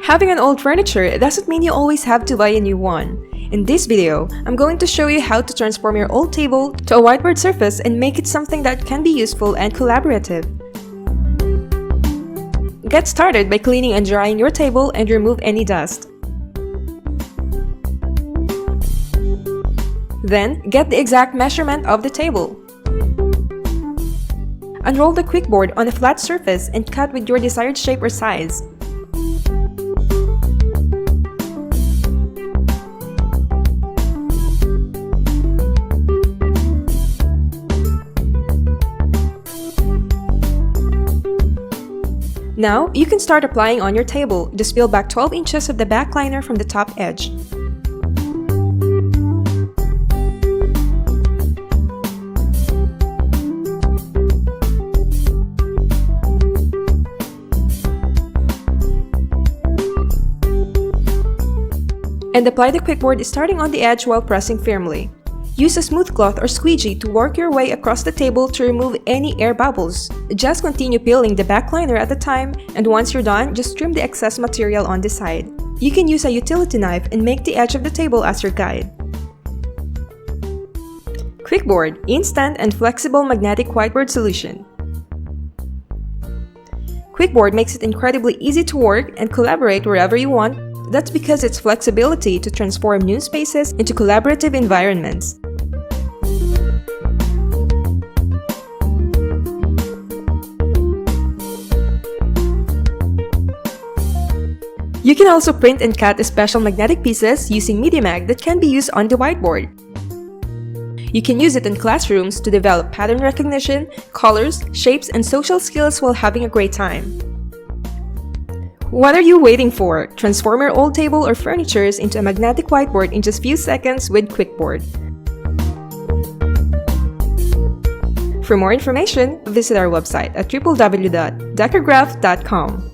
Having an old furniture doesn't mean you always have to buy a new one. In this video, I'm going to show you how to transform your old table to a whiteboard surface and make it something that can be useful and collaborative. Get started by cleaning and drying your table and remove any dust. Then, get the exact measurement of the table. Unroll the Quickboard on a flat surface and cut with your desired shape or size. Now, you can start applying on your table. Just peel back 12 inches of the back liner from the top edge. And apply the Quickboard starting on the edge while pressing firmly. Use a smooth cloth or squeegee to work your way across the table to remove any air bubbles. Just continue peeling the back liner at a time, and once you're done, just trim the excess material on the side. You can use a utility knife and make the edge of the table as your guide. Quickboard, instant and flexible magnetic whiteboard solution. Quickboard makes it incredibly easy to work and collaborate wherever you want. That's because its flexibility to transform new spaces into collaborative environments. You can also print and cut special magnetic pieces using MediaMag that can be used on the whiteboard. You can use it in classrooms to develop pattern recognition, colors, shapes, and social skills while having a great time. What are you waiting for? Transform your old table or furniture into a magnetic whiteboard in just a few seconds with Quickboard. For more information, visit our website at www.decograph.com.